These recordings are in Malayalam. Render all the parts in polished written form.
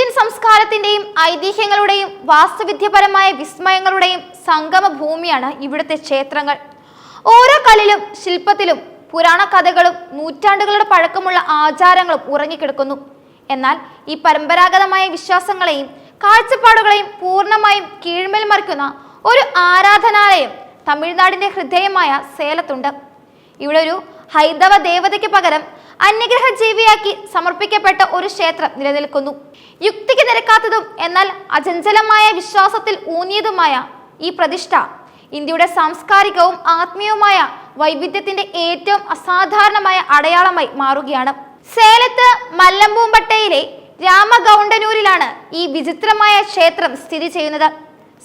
ഇന്ത്യൻ സംസ്കാരത്തിന്റെയും ഐതിഹ്യങ്ങളുടെയും വാസ്തുവിദ്യാപരമായ വിസ്മയങ്ങളുടെയും സംഗമ ഭൂമിയാണ് ഇവിടുത്തെ ക്ഷേത്രങ്ങൾ. ഓരോ കല്ലിലും ശില്പത്തിലും പുരാണ കഥകളും നൂറ്റാണ്ടുകളുടെ പഴക്കമുള്ള ആചാരങ്ങളും ഉറങ്ങിക്കിടക്കുന്നു. എന്നാൽ ഈ പരമ്പരാഗതമായ വിശ്വാസങ്ങളെയും കാഴ്ചപ്പാടുകളെയും പൂർണ്ണമായും കീഴ്മേൽ മറിക്കുന്ന ഒരു ആരാധനാലയം തമിഴ്നാടിന്റെ ഹൃദയമായ സേലത്തുണ്ട്. ഇവിടെ ഒരു ഹൈന്ദവ ദേവതയ്ക്ക് പകരം അന്യഗ്രഹ ജീവിയാക്കി സമർപ്പിക്കപ്പെട്ട ഒരു ക്ഷേത്രം നിലനിൽക്കുന്നു. യുക്തിക്ക് നിരക്കാത്തതും എന്നാൽ അചഞ്ചലമായ വിശ്വാസത്തിൽ ഊന്നിയതുമായ ഈ പ്രതിഷ്ഠ ഇന്ത്യയുടെ സാംസ്കാരികവും ആത്മീയവുമായ വൈവിധ്യത്തിന്റെ ഏറ്റവും അസാധാരണമായ അടയാളമായി മാറുകയാണ്. സേലത്ത് മല്ലമ്പൂമ്പട്ടയിലെ രാമഗൗണ്ടനൂരിലാണ് ഈ വിചിത്രമായ ക്ഷേത്രം സ്ഥിതി ചെയ്യുന്നത്.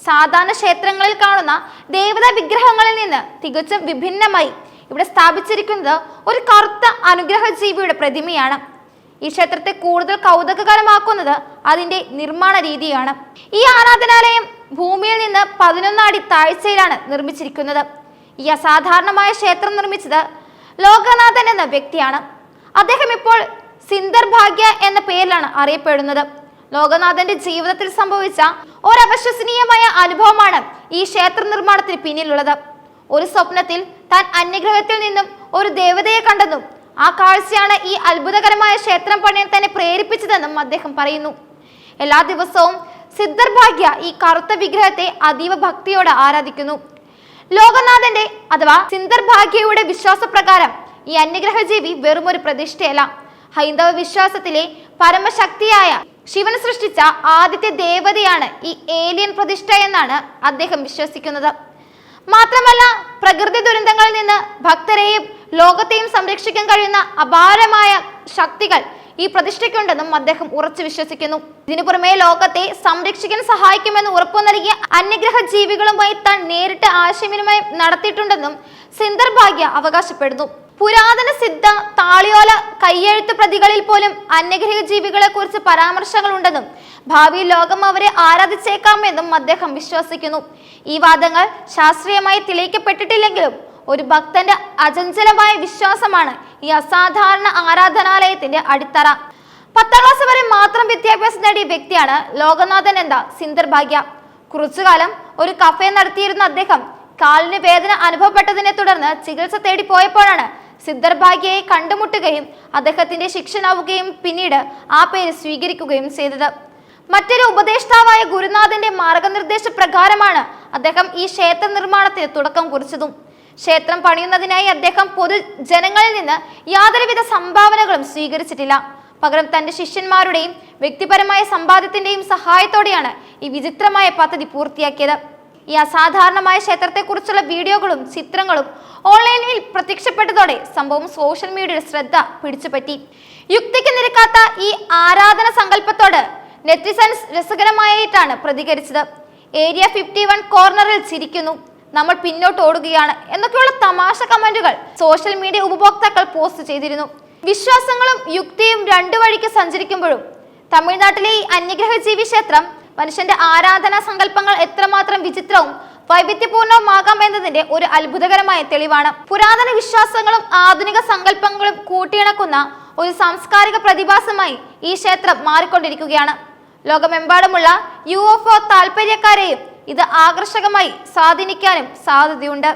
സാധാരണ ക്ഷേത്രങ്ങളിൽ കാണുന്ന ദേവതാ വിഗ്രഹങ്ങളിൽ നിന്ന് തികച്ചും വിഭിന്നമായി ഇവിടെ സ്ഥാപിച്ചിരിക്കുന്നത് ഒരു കറുത്ത അനുഗ്രഹ ജീവിയുടെ പ്രതിമയാണ്. ഈ ക്ഷേത്രത്തെ കൂടുതൽ കൗതുകകരമാക്കുന്നത് അതിന്റെ നിർമ്മാണ രീതിയാണ്. ഈ ആരാധനാലയം ഭൂമിയിൽ നിന്ന് 11 അടി താഴ്ചയിലാണ് നിർമ്മിച്ചിരിക്കുന്നത്. ഈ അസാധാരണമായ ക്ഷേത്രം നിർമ്മിച്ചത് ലോകനാഥൻ എന്ന വ്യക്തിയാണ്. അദ്ദേഹം ഇപ്പോൾ സിന്ദർ ഭാഗ്യ എന്ന പേരിലാണ് അറിയപ്പെടുന്നത്. ലോകനാഥന്റെ ജീവിതത്തിൽ സംഭവിച്ച ഒരു അവിശ്വസനീയമായ അനുഭവമാണ് ഈ ക്ഷേത്ര നിർമ്മാണത്തിന് പിന്നിലുള്ളത്. ഒരു സ്വപ്നത്തിൽ താൻ അന്യഗ്രഹത്തിൽ നിന്നും ഒരു ദേവതയെ കണ്ടെന്നും ആ കാഴ്ചയാണ് ഈ അത്ഭുതകരമായ ക്ഷേത്രം പണിയാൻ തന്നെ പ്രേരിപ്പിച്ചതെന്നും അദ്ദേഹം പറയുന്നു. എല്ലാ ദിവസവും സിദ്ധർ ഭാഗ്യ ഈ കറുത്ത വിഗ്രഹത്തെ അതീവ ഭക്തിയോടെ ആരാധിക്കുന്നു. ലോകനാഥന്റെ അഥവാ സിന്ദർ ഭാഗ്യയുടെ വിശ്വാസപ്രകാരം ഈ അന്യഗ്രഹ ജീവി വെറുമൊരു പ്രതിഷ്ഠയല്ല, ഹൈന്ദവ വിശ്വാസത്തിലെ പരമശക്തിയായ ശിവൻ സൃഷ്ടിച്ച ആദ്യത്തെ ദേവതയാണ് ഈ ഏലിയൻ പ്രതിഷ്ഠ എന്നാണ് അദ്ദേഹം വിശ്വസിക്കുന്നത്. മാത്രമല്ല, പ്രകൃതി ദുരന്തങ്ങളിൽ നിന്ന് ഭക്തരെയും ലോകത്തെയും സംരക്ഷിക്കാൻ കഴിയുന്ന അപാരമായ ശക്തികൾ ഈ പ്രതിഷ്ഠയ്ക്കുണ്ടെന്നും അദ്ദേഹം ഉറച്ചു വിശ്വസിക്കുന്നു. ഇതിനു പുറമെ ലോകത്തെ സംരക്ഷിക്കാൻ സഹായിക്കുമെന്ന് ഉറപ്പു നൽകിയ അന്യഗ്രഹ ജീവികളുമായി താൻ നേരിട്ട് ആശയവിനിമയം നടത്തിയിട്ടുണ്ടെന്നും സിന്ദർ ഭാഗ്യ അവകാശപ്പെടുന്നു. പുരാതന സിദ്ധ താളിയോല കയ്യെഴുത്ത് പ്രതികളിൽ പോലും അന്യഗ്രഹ ജീവികളെ കുറിച്ച് പരാമർശങ്ങൾ ഉണ്ടെന്നും ഭാവിയിൽ ലോകം അവരെ ആരാധിച്ചേക്കാമെന്നും അദ്ദേഹം വിശ്വസിക്കുന്നു. ഈ വാദങ്ങൾ ശാസ്ത്രീയമായി തെളിയിക്കപ്പെട്ടിട്ടില്ലെങ്കിലും ഒരു ഭക്തന്റെ അചഞ്ചലമായ വിശ്വാസമാണ് ഈ അസാധാരണ ആരാധനാലയത്തിന്റെ അടിത്തറ. 10ാം ക്ലാസ് വരെ മാത്രം വിദ്യാഭ്യാസം നേടിയ വ്യക്തിയാണ് ലോകനാഥൻ എന്ന സിന്ദർ ഭാഗ്യ. കുറച്ചുകാലം ഒരു കഫേ നടത്തിയിരുന്ന അദ്ദേഹം കാലിന് വേദന അനുഭവപ്പെട്ടതിനെ തുടർന്ന് ചികിത്സ തേടി പോയപ്പോഴാണ് സിദ്ധർ ഭാഗ്യയെ കണ്ടുമുട്ടുകയും അദ്ദേഹത്തിന്റെ ശിഷ്യനാവുകയും പിന്നീട് ആ പേര് സ്വീകരിക്കുകയും ചെയ്തത്. മറ്റൊരു ഉപദേഷ്ടാവായ ഗുരുനാഥന്റെ മാർഗനിർദ്ദേശ പ്രകാരമാണ് അദ്ദേഹം ഈ ക്ഷേത്ര നിർമ്മാണത്തിന് തുടക്കം കുറിച്ചതും. ക്ഷേത്രം പണിയുന്നതിനായി അദ്ദേഹം പൊതുജനങ്ങളിൽ നിന്ന് യാതൊരുവിധ സംഭാവനകളും സ്വീകരിച്ചിട്ടില്ല. പകരം തന്റെ ശിഷ്യന്മാരുടെയും വ്യക്തിപരമായ സമ്പാദ്യത്തിന്റെയും സഹായത്തോടെയാണ് ഈ വിചിത്രമായ പദ്ധതി പൂർത്തിയാക്കിയത്. ഈ അസാധാരണമായ ക്ഷേത്രത്തെക്കുറിച്ചുള്ള വീഡിയോകളും ചിത്രങ്ങളും ഓൺലൈനിൽ പ്രത്യക്ഷപ്പെട്ടതോടെ സംഭവം സോഷ്യൽ മീഡിയയുടെ ശ്രദ്ധ പിടിച്ചുപറ്റി. യുക്തിക്ക് നിരക്കാത്ത ഈ ആരാധന സങ്കല്പത്തോട് നെറ്റിസൺസ് രസകരമായിട്ടാണ് പ്രതികരിച്ചത്. ഏരിയ 51 കോർണറിൽ ചിരിക്കുന്നു, നമ്മൾ പിന്നോട്ട് ഓടുകയാണ് എന്നൊക്കെയുള്ള തമാശ കമന്റുകൾ സോഷ്യൽ മീഡിയ ഉപഭോക്താക്കൾ പോസ്റ്റ് ചെയ്തിരുന്നു. വിശ്വാസങ്ങളും യുക്തിയും രണ്ടു വഴിക്ക് സഞ്ചരിക്കുമ്പോഴും തമിഴ്നാട്ടിലെ ഈ അന്യഗ്രഹ ജീവി ക്ഷേത്രം മനുഷ്യന്റെ ആരാധനാ സങ്കല്പങ്ങൾ എത്രമാത്രം വിചിത്രവും വൈവിധ്യപൂർണവുമാകാം എന്നതിന്റെ ഒരു അത്ഭുതകരമായ തെളിവാണ്. പുരാതന വിശ്വാസങ്ങളും ആധുനിക സങ്കല്പങ്ങളും കൂട്ടിയിണക്കുന്ന ഒരു സാംസ്കാരിക പ്രതിഭാസമായി ഈ ക്ഷേത്രം മാറിക്കൊണ്ടിരിക്കുകയാണ്. ലോകമെമ്പാടുമുള്ള UFO താല്പര്യക്കാരെയും ഇത് ആകർഷകമായി സ്വാധീനിക്കാനും സാധ്യതയുണ്ട്.